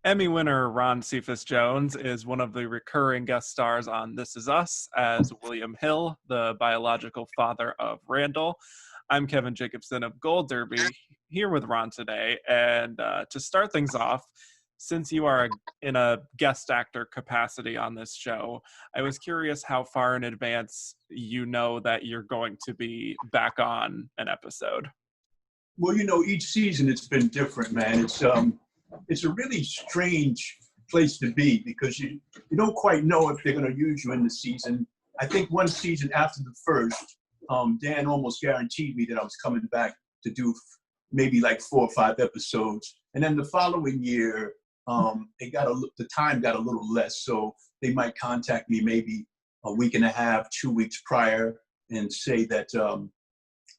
Emmy winner Cephas Jones is one of the recurring guest stars on This Is Us as William Hill, the biological father of Randall. I'm Kevin Jacobsen of Gold Derby, here with Ron today. And to start things off, since you are in a guest actor capacity on this show, I was curious how far in advance you know that you're going to be back on an episode. Well, each season it's been different, man. It's a really strange place to be because you don't quite know if they're going to use you in the season. I think one season after the first, Dan almost guaranteed me that I was coming back to do maybe like 4 or 5 episodes. And then the following year, the time got a little less. So they might contact me maybe a week and a half, 2 weeks prior and say that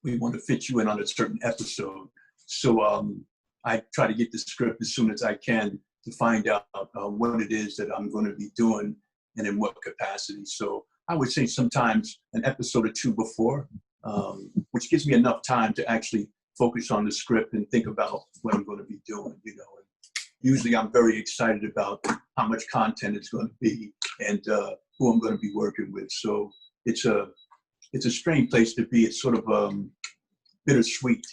we want to fit you in on a certain episode. So I try to get the script as soon as I can to find out what it is that I'm going to be doing and in what capacity. So I would say sometimes an episode or 2 before, which gives me enough time to actually focus on the script and think about what I'm going to be doing, And usually I'm very excited about how much content it's going to be and who I'm going to be working with. So it's a strange place to be. It's sort of bittersweet.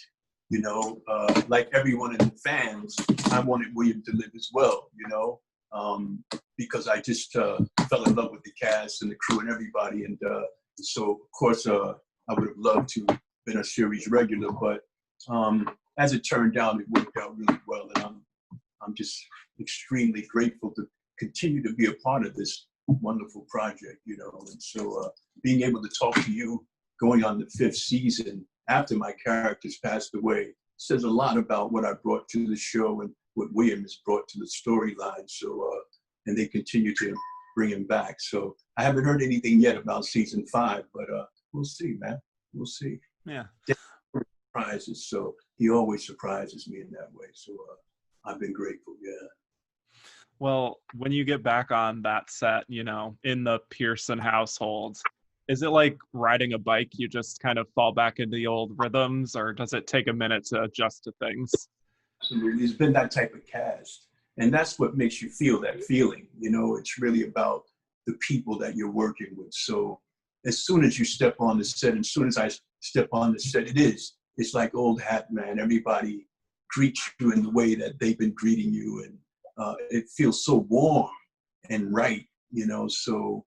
Like everyone in the fans, I wanted William to live as well, because I just fell in love with the cast and the crew and everybody. And so, of course, I would have loved to have been a series regular, but as it turned out, it worked out really well. And I'm just extremely grateful to continue to be a part of this wonderful project, And so being able to talk to you going on the 5th season after my characters passed away says a lot about what I brought to the show and what William has brought to the storyline. So, and they continue to bring him back. So I haven't heard anything yet about season 5, but we'll see, man. We'll see. Yeah. Surprises. So he always surprises me in that way. So I've been grateful. Yeah. Well, when you get back on that set, in the Pearson household, is it like riding a bike? You just kind of fall back into the old rhythms, or does it take a minute to adjust to things? Absolutely. It's been that type of cast. And that's what makes you feel that feeling. It's really about the people that you're working with. So as soon as you step on the set, and as soon as I step on the set, it's like old hat, man. Everybody greets you in the way that they've been greeting you. And it feels so warm and right, so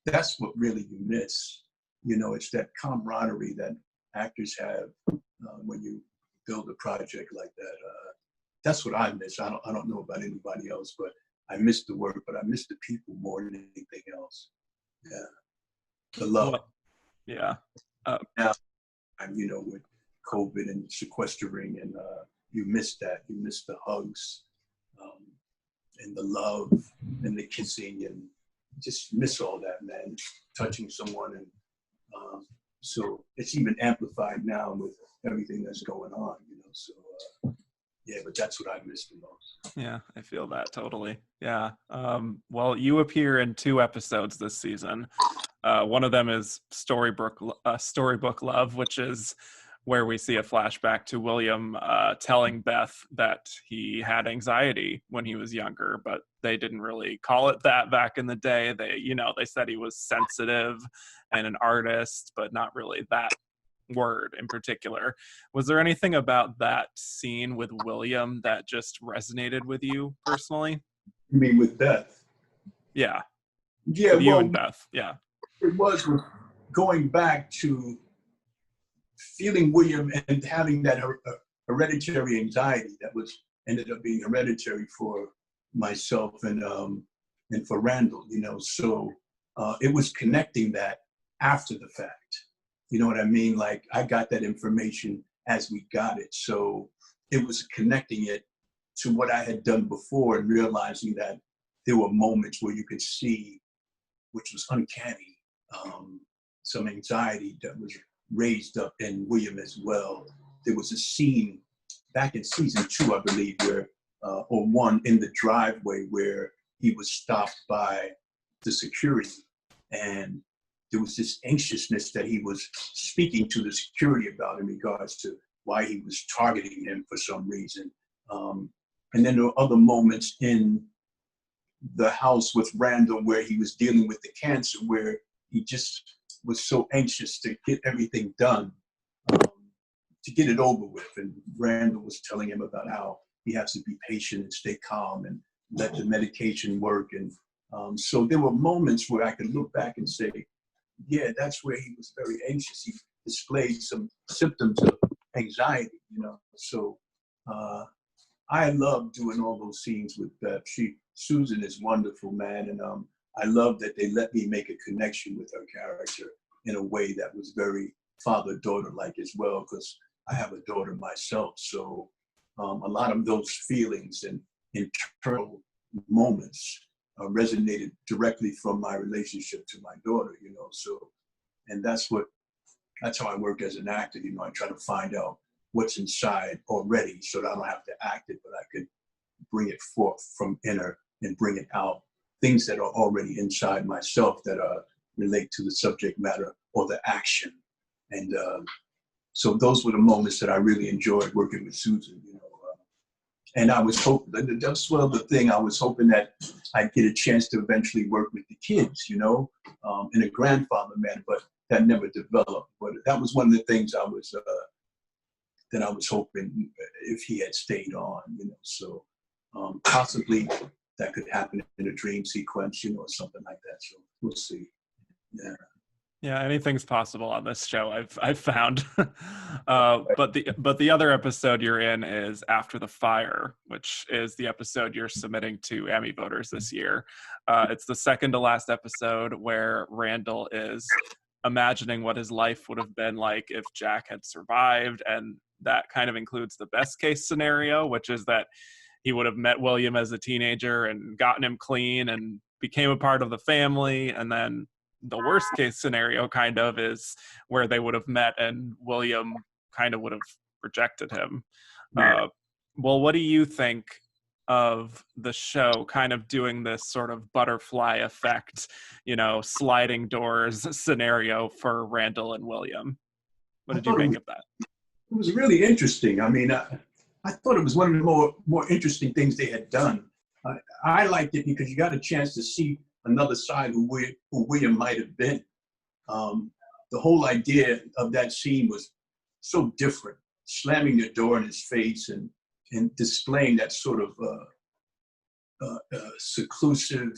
that's what really you miss. It's that camaraderie that actors have when you build a project like that. That's what I miss. I don't know about anybody else, but I miss the work, but I miss the people more than anything else. Yeah. The love. Well, yeah. Now, with COVID and sequestering, and you miss that. You miss the hugs and the love and the kissing, and just miss all that, man. Touching someone, and so it's even amplified now with everything that's going on, So yeah, but that's what I miss the most. Yeah, I feel that totally. Yeah. Well, you appear in 2 episodes this season. One of them is Storybook Love, which is where we see a flashback to William telling Beth that he had anxiety when he was younger, but they didn't really call it that back in the day. They said he was sensitive and an artist, but not really that word in particular. Was there anything about that scene with William that just resonated with you personally? You mean with Beth? Yeah. Yeah, with you and Beth. Yeah. It was going back to feeling William and having that hereditary anxiety that ended up being hereditary for myself and for Randall, So it was connecting that after the fact. You know what I mean? Like I got that information as we got it. So it was connecting it to what I had done before and realizing that there were moments where you could see, which was uncanny, some anxiety that was raised up in William as well. There was a scene back in season 2, I believe, where, or 1, in the driveway where he was stopped by the security. And there was this anxiousness that he was speaking to the security about in regards to why he was targeting him for some reason. And then there were other moments in the house with Randall where he was dealing with the cancer, where he just was so anxious to get everything done, to get it over with. And Randall was telling him about how he has to be patient and stay calm and let the medication work. And so there were moments where I could look back and say, yeah, that's where he was very anxious. He displayed some symptoms of anxiety, you know. So I love doing all those scenes with Beth. Susan is wonderful, man. And I love that they let me make a connection with her character in a way that was very father-daughter-like as well, because I have a daughter myself. So a lot of those feelings and internal moments resonated directly from my relationship to my daughter, you know. So, and that's how I work as an actor. You know, I try to find out what's inside already so that I don't have to act it, but I could bring it forth from inner and bring it out. Things that are already inside myself that relate to the subject matter or the action. And so those were the moments that I really enjoyed working with Susan, you know. And I was hoping, that's well the thing, I was hoping that I'd get a chance to eventually work with the kids, you know, in a grandfather manner, but that never developed. But that was one of the things I was hoping if he had stayed on, you know. So possibly that could happen in a dream sequence, you know, or something like that. So we'll see. Yeah. Yeah, anything's possible on this show. I've found, but the other episode you're in is After the Fire, which is the episode you're submitting to Emmy voters this year. It's the second to last episode where Randall is imagining what his life would have been like if Jack had survived, and that kind of includes the best case scenario, which is that he would have met William as a teenager and gotten him clean and became a part of the family, and then the worst case scenario kind of is where they would have met and William kind of would have rejected him. Well, what do you think of the show kind of doing this sort of butterfly effect, you know, sliding doors scenario for Randall and William? What did you make of that? It was really interesting. I mean, I thought it was one of the more interesting things they had done. I liked it because you got a chance to see another side who William might have been. The whole idea of that scene was so different, slamming the door in his face and displaying that sort of seclusive,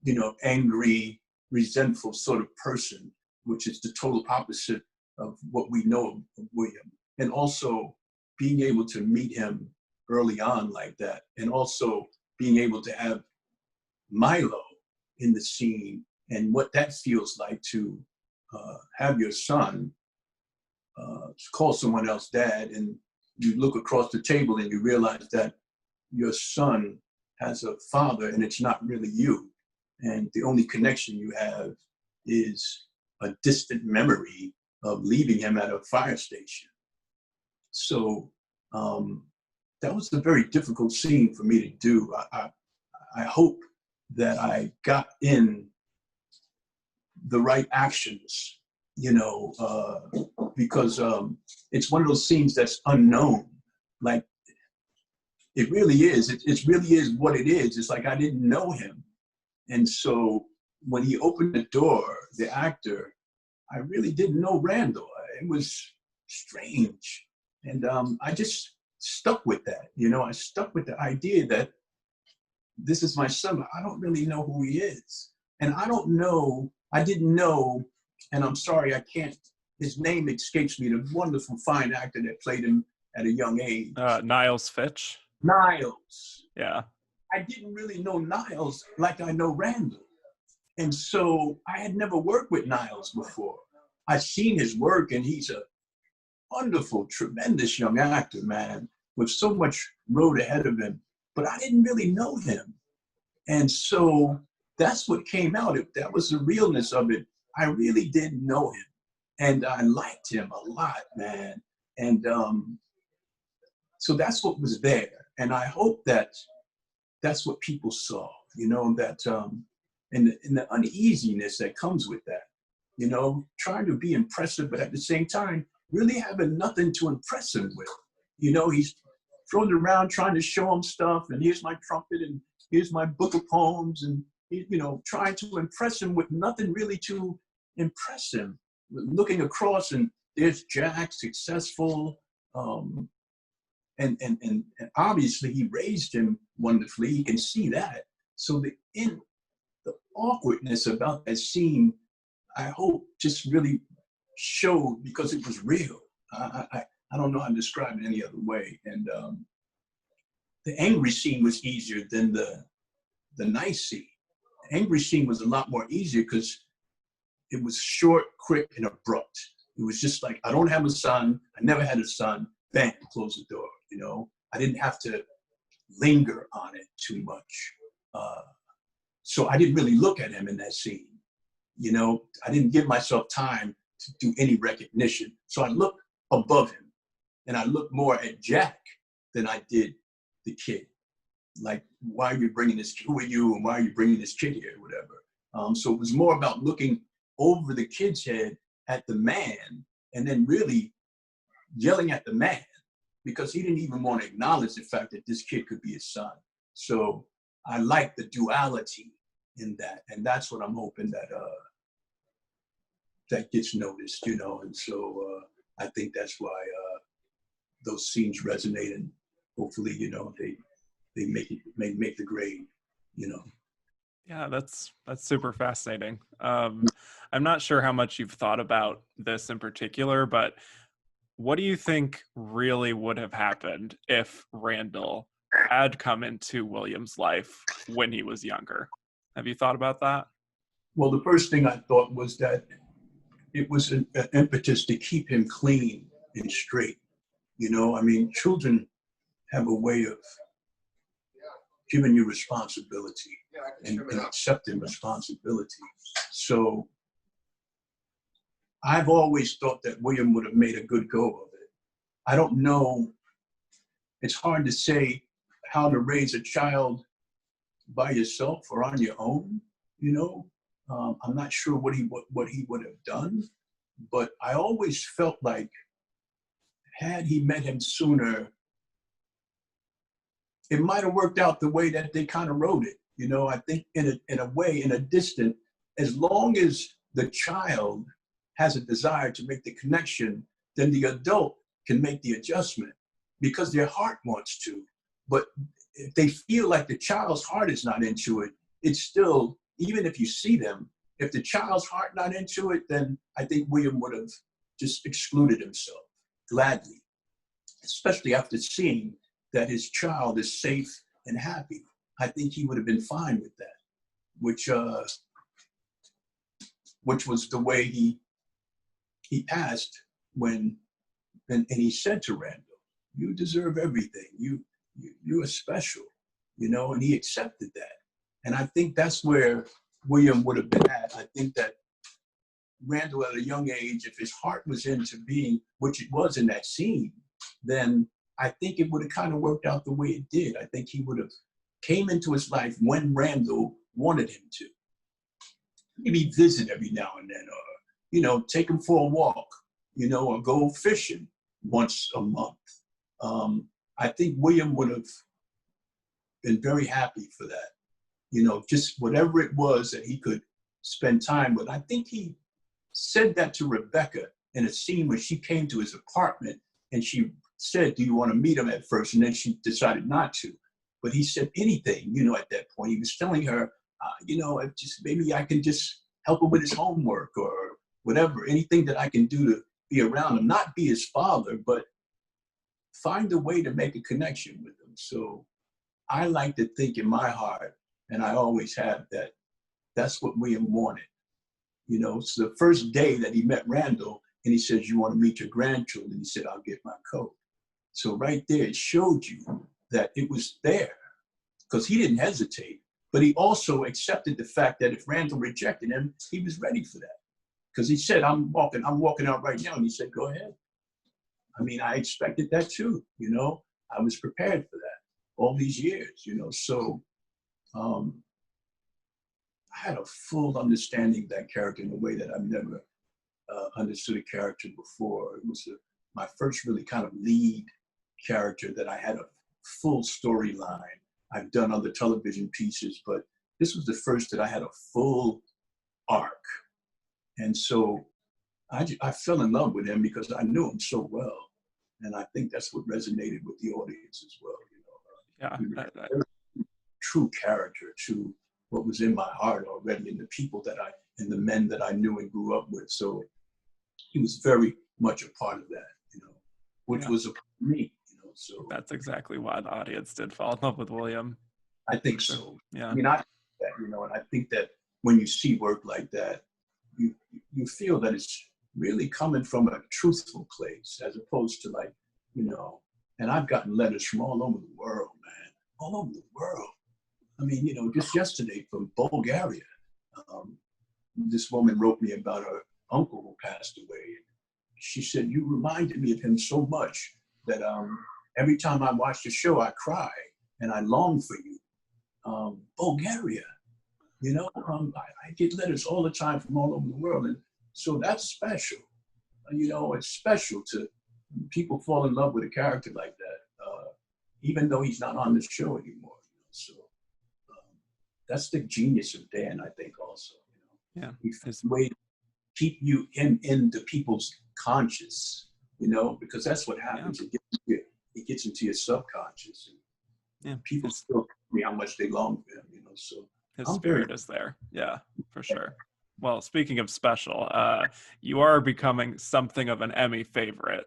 you know, angry, resentful sort of person, which is the total opposite of what we know of William. And also being able to meet him early on like that, and also being able to have Milo in the scene and what that feels like to have your son call someone else dad, and you look across the table and you realize that your son has a father and it's not really you. And the only connection you have is a distant memory of leaving him at a fire station. So that was a very difficult scene for me to do. I hope that I got in the right actions, you know, because it's one of those scenes that's unknown. Like, it really is. It really is what it is. It's like I didn't know him. And so when he opened the door, the actor, I really didn't know Randall. It was strange. And I just stuck with that. You know, I stuck with the idea that this is my son, but I don't really know who he is. And I didn't know, and I'm sorry, I can't, his name escapes me, the wonderful, fine actor that played him at a young age. Niles Fitch. Niles. Yeah. I didn't really know Niles like I know Randall. And so I had never worked with Niles before. I've seen his work, and he's a wonderful, tremendous young actor, man, with so much road ahead of him. But I didn't really know him. And so that's what came out. That was the realness of it. I really didn't know him. And I liked him a lot, man. And so that's what was there. And I hope that that's what people saw, you know, that and the uneasiness that comes with that, you know, trying to be impressive, but at the same time, really having nothing to impress him with. You know, he's throwing it around trying to show him stuff, and here's my trumpet, and here's my book of poems, and trying to impress him with nothing really to impress him. Looking across, and there's Jack, successful, and obviously he raised him wonderfully. You can see that. So the awkwardness about that scene, I hope, just really showed because it was real. I don't know how to describe it any other way. And the angry scene was easier than the nice scene. The angry scene was a lot more easier because it was short, quick, and abrupt. It was just like, I don't have a son. I never had a son. Bam, close the door. I didn't have to linger on it too much. So I didn't really look at him in that scene. I didn't give myself time to do any recognition. So I looked above him, and I looked more at Jack than I did the kid. Like, why are you bringing this? Who are you, and why are you bringing this kid here, or whatever? So it was more about looking over the kid's head at the man, and then really yelling at the man, because he didn't even want to acknowledge the fact that this kid could be his son. So I like the duality in that, and that's what I'm hoping that that gets noticed, and so I think that's why those scenes resonate, and hopefully, they make the grade, Yeah, that's super fascinating. I'm not sure how much you've thought about this in particular, but what do you think really would have happened if Randall had come into William's life when he was younger? Have you thought about that? Well, the first thing I thought was that it was an impetus to keep him clean and straight. Children have a way of giving you responsibility and accepting responsibility. So I've always thought that William would have made a good go of it. I don't know. It's hard to say how to raise a child by yourself or on your own. I'm not sure what he would have done, but I always felt like had he met him sooner, it might have worked out the way that they kind of wrote it. I think in a way, in a distant, as long as the child has a desire to make the connection, then the adult can make the adjustment because their heart wants to. But if they feel like the child's heart is not into it, it's still, even if you see them, if the child's heart not into it, then I think William would have just excluded himself gladly, especially after seeing that his child is safe and happy. I think he would have been fine with that, which was the way he passed when, and he said to Randall, "You deserve everything. You are special," and he accepted that. And I think that's where William would have been at. I think that Randall at a young age, if his heart was into being, which it was in that scene, then I think it would have kind of worked out the way it did. I think he would have came into his life when Randall wanted him to. Maybe visit every now and then, or, take him for a walk, or go fishing once a month. I think William would have been very happy for that. Just whatever it was that he could spend time with. I think he said that to Rebecca in a scene when she came to his apartment and she said, "Do you want to meet him?" at first, and then she decided not to. But he said anything, at that point. He was telling her, just maybe I can just help him with his homework or whatever, anything that I can do to be around him, not be his father, but find a way to make a connection with him. So I like to think in my heart, and I always have, that that's what William wanted. So the first day that he met Randall and he says, "You want to meet your grandchildren?" He said, "I'll get my coat." So right there, it showed you that it was there because he didn't hesitate, but he also accepted the fact that if Randall rejected him, he was ready for that. Because he said, I'm walking out right now. And he said, "Go ahead." I expected that too, I was prepared for that all these years, so I had a full understanding of that character in a way that I've never understood a character before. It was my first really kind of lead character that I had a full storyline. I've done other television pieces, but this was the first that I had a full arc. And so I fell in love with him because I knew him so well. And I think that's what resonated with the audience as well. Yeah. He was a very true character to what was in my heart already, and the people and the men that I knew and grew up with. So he was very much a part of that, which was a part of me, so. That's exactly why the audience did fall in love with William. I think so. Yeah. I mean, I think that, and I think that when you see work like that, you feel that it's really coming from a truthful place, as opposed to like, and I've gotten letters from all over the world, man, all over the world. I mean, just yesterday from Bulgaria, this woman wrote me about her uncle who passed away. She said, "You reminded me of him so much that every time I watch the show, I cry and I long for you." Bulgaria, I get letters all the time from all over the world. And so that's special. It's special to people fall in love with a character like that, even though he's not on the show anymore. So that's the genius of Dan, I think, also. Yeah. He found a way to keep you in the people's conscious, because that's what happens. Yeah. It gets into your subconscious. And people still tell me how much they long for him, so. His spirit is there. Yeah, for sure. Well, speaking of special, you are becoming something of an Emmy favorite.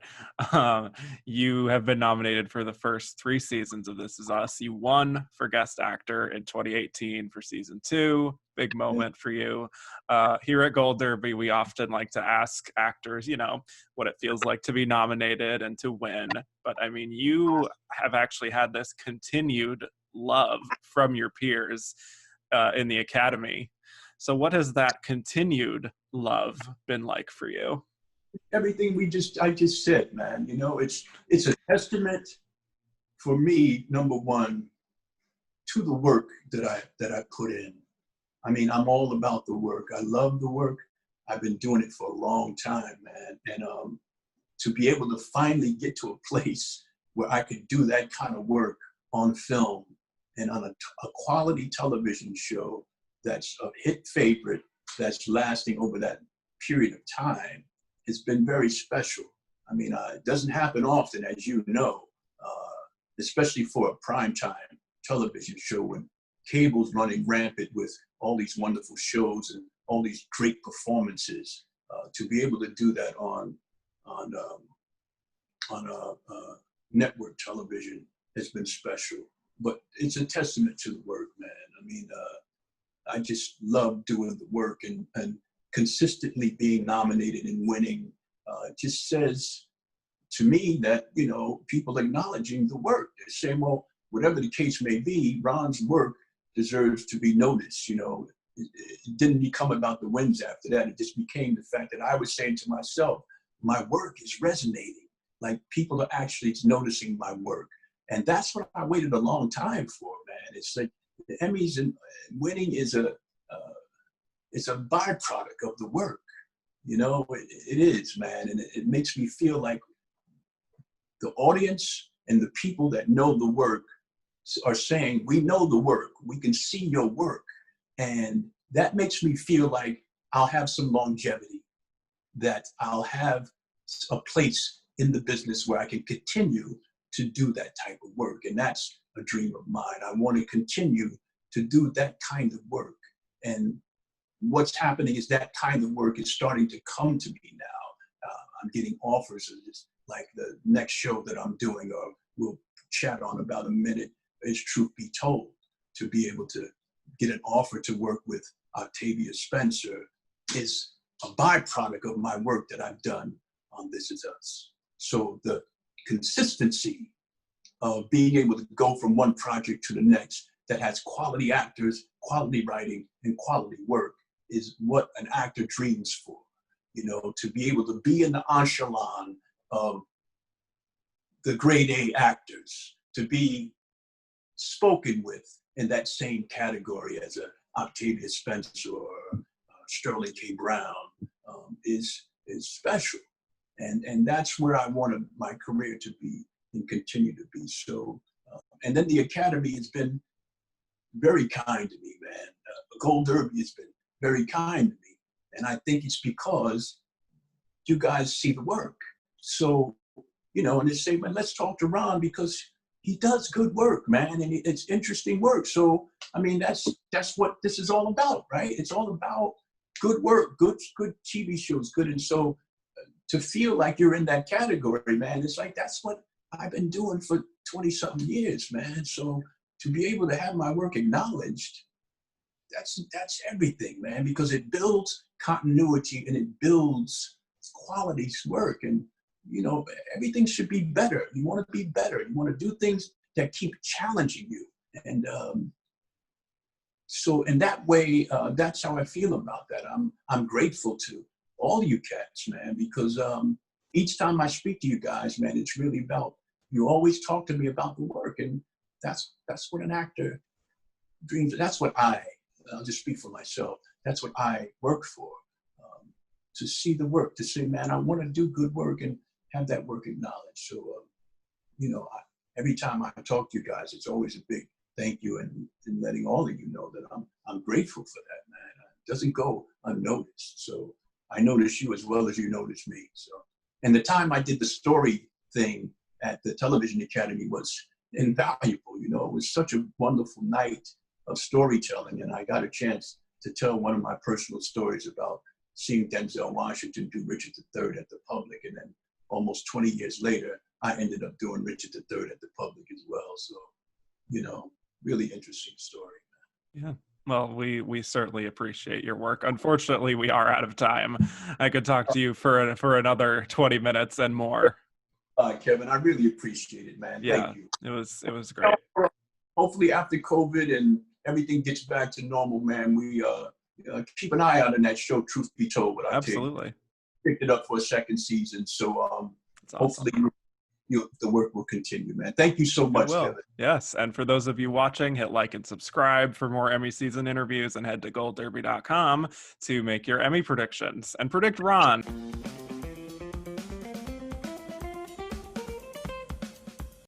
You have been nominated for the first 3 seasons of This Is Us. You won for Guest Actor in 2018 for season 2. Big moment for you. Here at Gold Derby, we often like to ask actors, what it feels like to be nominated and to win. But I mean, you have actually had this continued love from your peers in the Academy. So what has that continued love been like for you? Everything I just said, man, it's a testament for me, number one, to the work that I put in. I mean, I'm all about the work. I love the work. I've been doing it for a long time, man. And to be able to finally get to a place where I could do that kind of work on film and on a quality television show that's a hit favorite, that's lasting over that period of time, has been very special. I mean, it doesn't happen often, as you know, especially for a primetime television show when cable's running rampant with all these wonderful shows and all these great performances. To be able to do that on network television has been special. But it's a testament to the work, man. I mean, I just love doing the work, and consistently being nominated and winning just says to me that, people acknowledging the work. They're saying, well, whatever the case may be, Ron's work deserves to be noticed. It didn't become about the wins after that. It just became the fact that I was saying to myself, my work is resonating. Like, people are actually noticing my work. And that's what I waited a long time for, man. It's like the Emmys and winning is it's a byproduct of the work. It is, man. And it makes me feel like the audience and the people that know the work are saying, we know the work, we can see your work. And that makes me feel like I'll have some longevity, that I'll have a place in the business where I can continue to do that type of work. And that's a dream of mine. I want to continue to do that kind of work. And what's happening is that kind of work is starting to come to me now. I'm getting offers of this, like the next show that I'm doing, or we'll chat on about a minute, is Truth Be Told. To be able to get an offer to work with Octavia Spencer is a byproduct of my work that I've done on This Is Us. So the consistency of being able to go from one project to the next that has quality actors, quality writing, and quality work is what an actor dreams for. To be able to be in the echelon of the grade A actors, to be spoken with in that same category as a Octavia Spencer or Sterling K. Brown is special. And that's where I wanted my career to be and continue to be. So And then the Academy has been very kind to me, man. Gold Derby has been very kind to me. And I think it's because you guys see the work. So, and they say, man, let's talk to Ron because he does good work, man. And it's interesting work. So, I mean, that's what this is all about, right? It's all about good work, good TV shows, good. And so to feel like you're in that category, man, it's like, that's what I've been doing for 20 something years, man. So to be able to have my work acknowledged, that's everything, man, because it builds continuity and it builds quality work. And, everything should be better. You want to be better. You want to do things that keep challenging you. And so in that way, that's how I feel about that. I'm grateful to all you cats, man, because each time I speak to you guys, man, it's really about, you always talk to me about the work. And that's what an actor dreams. That's what I'll just speak for myself. That's what I work for, to see the work, to say, man, I want to do good work and have that work acknowledged. So, every time I talk to you guys, it's always a big thank you and letting all of you know that I'm grateful for that, man. It doesn't go unnoticed. So I notice you as well as you notice me. So, and the time I did the story thing at the Television Academy was invaluable. It was such a wonderful night of storytelling, and I got a chance to tell one of my personal stories about seeing Denzel Washington do Richard III at the Public, and then almost 20 years later, I ended up doing Richard III at the Public as well. So, really interesting story. Yeah. Well, we certainly appreciate your work. Unfortunately, we are out of time. I could talk to you for another 20 minutes and more. Kevin, I really appreciate it, man. Yeah, thank you. It was great. Hopefully after COVID and everything gets back to normal, man, we keep an eye out on that show, Truth Be Told. What I Absolutely. Picked it up for a second season. So That's awesome. hopefully the work will continue, man. Thank you so much, Kevin. Yes, and for those of you watching, hit like and subscribe for more Emmy season interviews, and head to goldderby.com to make your Emmy predictions and predict Ron.